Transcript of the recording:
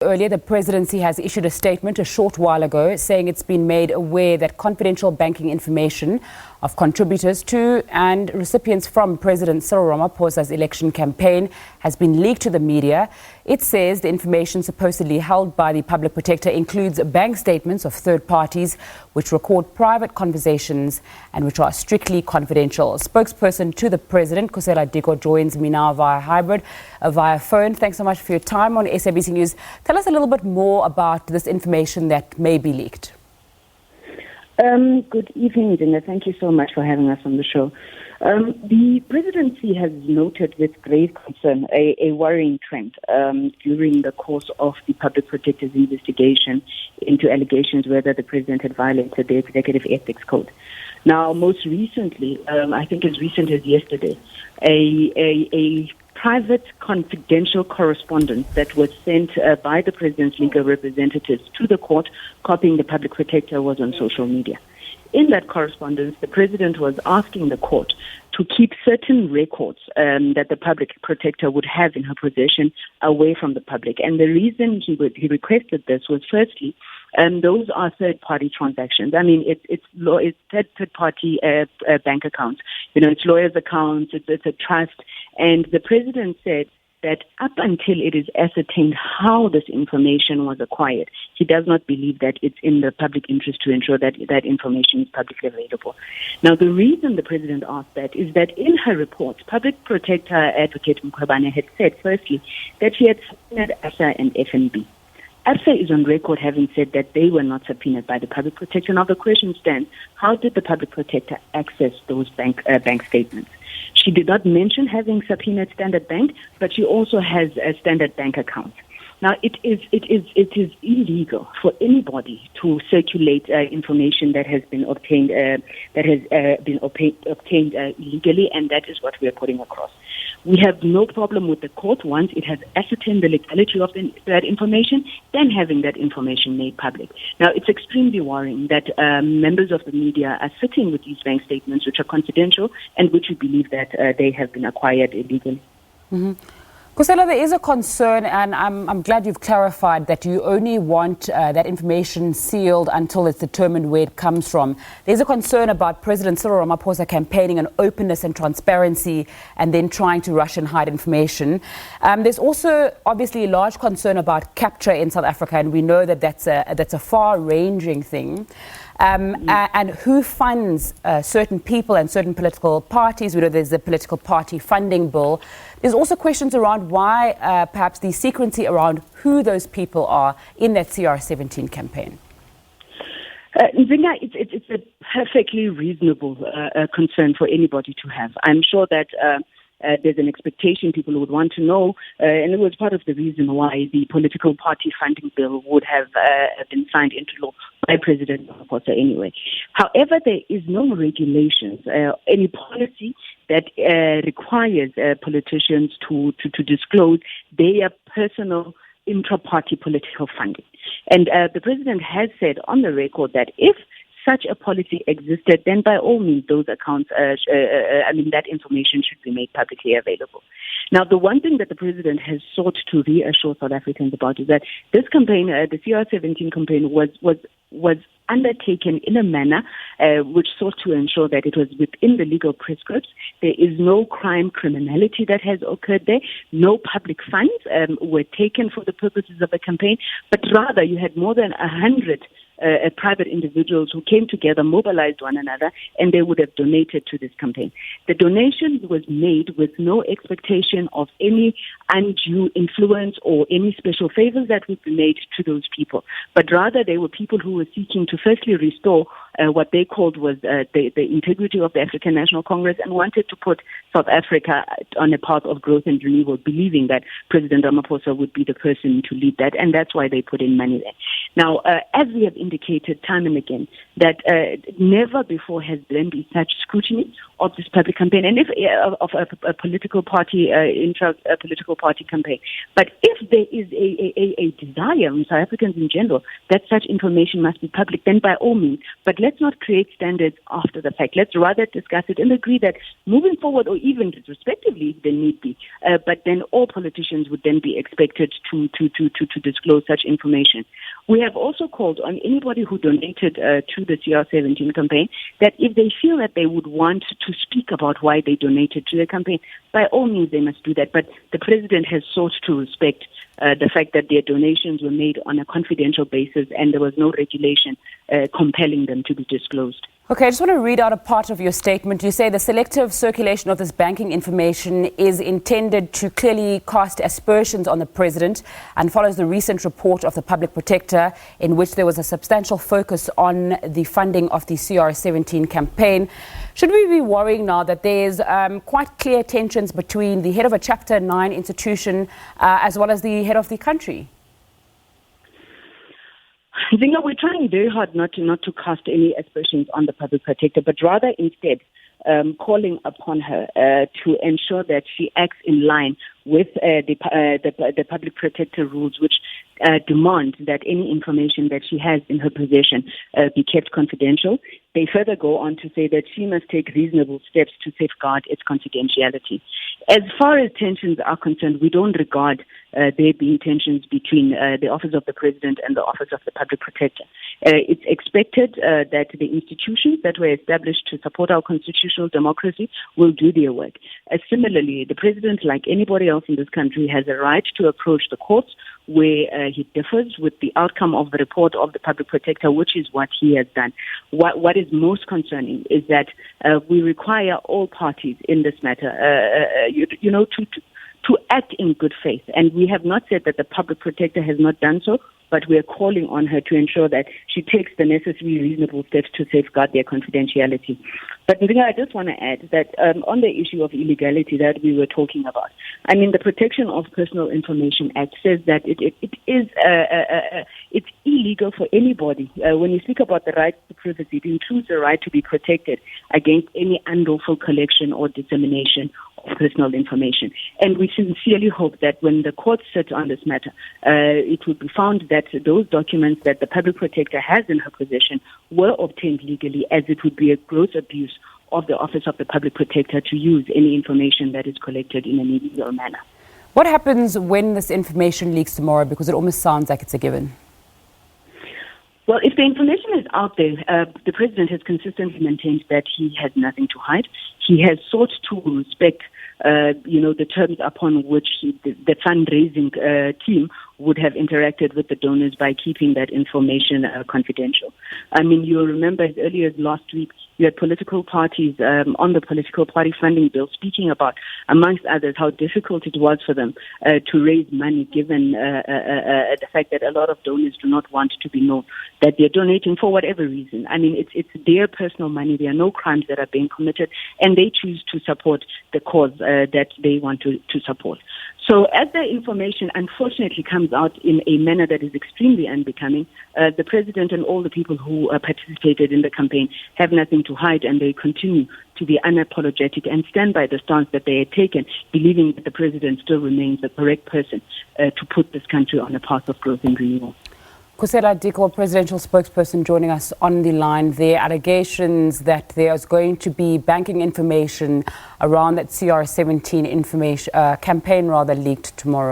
Earlier, the presidency has issued a statement a short while ago saying it's been made aware that confidential banking information of contributors to and recipients from President Cyril Ramaphosa's election campaign has been leaked to the media. It says the information supposedly held by the public protector includes bank statements of third parties which record private conversations and which are strictly confidential. Spokesperson to the president, Khusela Diko, joins me now via phone. Thanks so much for your time on SABC News. Tell us a little bit more about this information that may be leaked. Good evening, Dinga. Thank you so much for having us on the show. The presidency has noted with grave concern a worrying trend during the course of the public protector's investigation into allegations whether the president had violated the executive ethics code. Now, most recently, I think as recent as yesterday, a private confidential correspondence that was sent by the president's legal representatives to the court copying the public protector was on social media. In that correspondence, the president was asking the court to keep certain records that the public protector would have in her possession away from the public. And the reason he requested this was, firstly, those are third-party transactions. I mean, it's third-party bank accounts. You know, it's lawyers' accounts, it's a trust. And the president said that up until it is ascertained how this information was acquired, he does not believe that it's in the public interest to ensure that that information is publicly available. Now, the reason the president asked that is that in her report, Public Protector Advocate Mkhwebane had said, firstly, that she had subpoenaed ASA and FNB. ASA is on record having said that they were not subpoenaed by the public protector. Now, the question stands, how did the public protector access those bank statements? She did not mention having subpoenaed Standard Bank, but she also has a Standard Bank account. Now, it is illegal for anybody to circulate information that has been obtained illegally, and that is what we are putting across. We have no problem with the court once it has ascertained the legality of that information, then having that information made public. Now, it's extremely worrying that members of the media are sitting with these bank statements, which are confidential and which we believe that they have been acquired illegally. Mm-hmm. Khusela, there is a concern, and I'm glad you've clarified that you only want that information sealed until it's determined where it comes from. There's a concern about President Cyril Ramaphosa campaigning on openness and transparency and then trying to rush and hide information. There's also obviously a large concern about capture in South Africa, and we know that that's a far-ranging thing. And who funds certain people and certain political parties. We know there's the political party funding bill. There's also questions around why perhaps the secrecy around who those people are in that CR17 campaign. Nzinga, it's a perfectly reasonable concern for anybody to have. I'm sure that there's an expectation people would want to know, and it was part of the reason why the political party funding bill would have been signed into law by President Ramaphosa anyway. However, there is no regulations, any policy that requires politicians to disclose their personal intra-party political funding. And the president has said on the record that if such a policy existed, then by all means, those accounts, that information should be made publicly available. Now, the one thing that the president has sought to reassure South Africans about is that this campaign, the CR17 campaign, was undertaken in a manner which sought to ensure that it was within the legal prescripts. There is no criminality that has occurred there. No public funds were taken for the purposes of the campaign, but rather you had more than 100 private individuals who came together, mobilized one another, and they would have donated to this campaign. The donation was made with no expectation of any undue influence or any special favors that would be made to those people, but rather they were people who were seeking to firstly restore what they called was the integrity of the African National Congress and wanted to put South Africa on a path of growth and renewal, believing that President Ramaphosa would be the person to lead that, and that's why they put in money there. Now, as we have indicated time and again, that never before has there been such scrutiny of this public campaign, and if of a political party, intra-political party campaign. But if there is a desire in South Africans in general that such information must be public, then by all means. But let's not create standards after the fact. Let's rather discuss it and agree that moving forward, or even retrospectively, if there need be, but then all politicians would then be expected to disclose such information. We have also called on anybody who donated to the CR17 campaign that if they feel that they would want to speak about why they donated to the campaign, by all means they must do that. But the president has sought to respect the fact that their donations were made on a confidential basis and there was no regulation compelling them to be disclosed. Okay, I just want to read out a part of your statement. You say the selective circulation of this banking information is intended to clearly cast aspersions on the president and follows the recent report of the public protector in which there was a substantial focus on the funding of the CR17 campaign. Should we be worrying now that there's quite clear tensions between the head of a Chapter 9 institution as well as the head of the country? I think we're trying very hard not to cast any aspersions on the public protector, but rather instead calling upon her to ensure that she acts in line with the public protector rules, which demand that any information that she has in her possession be kept confidential. They further go on to say that she must take reasonable steps to safeguard its confidentiality. As far as tensions are concerned, we don't regard there being tensions between the Office of the President and the Office of the Public Protector. It's expected that the institutions that were established to support our constitutional democracy will do their work. Similarly, the President, like anybody else in this country, has a right to approach the courts where he differs with the outcome of the report of the public protector, which is what he has done. What is most concerning is that we require all parties in this matter, to act in good faith. And we have not said that the public protector has not done so, but we are calling on her to ensure that she takes the necessary reasonable steps to safeguard their confidentiality. But I just want to add that on the issue of illegality that we were talking about, I mean, the Protection of Personal Information Act says that it's illegal for anybody. When you speak about the right to privacy, it includes the right to be protected against any unlawful collection or dissemination of personal information. And we sincerely hope that when the court sits on this matter, it will be found that those documents that the public protector has in her possession were obtained legally, as it would be a gross abuse of the Office of the Public Protector to use any information that is collected in an illegal manner. What happens when this information leaks tomorrow? Because it almost sounds like it's a given. Well, if the information is out there, the president has consistently maintained that he has nothing to hide. He has sought to respect, the terms upon which the fundraising team would have interacted with the donors by keeping that information confidential. I mean, you'll remember as early as last week, you had political parties on the political party funding bill speaking about, amongst others, how difficult it was for them to raise money given the fact that a lot of donors do not want to be known that they're donating for whatever reason. I mean, it's their personal money. There are no crimes that are being committed, and they choose to support the cause that they want to support. So as the information unfortunately comes out in a manner that is extremely unbecoming, the president and all the people who participated in the campaign have nothing to hide, and they continue to be unapologetic and stand by the stance that they had taken, believing that the president still remains the correct person to put this country on a path of growth and renewal. Khusela Diko, presidential spokesperson, joining us on the line. There are allegations that there is going to be banking information around that CR17 campaign leaked tomorrow.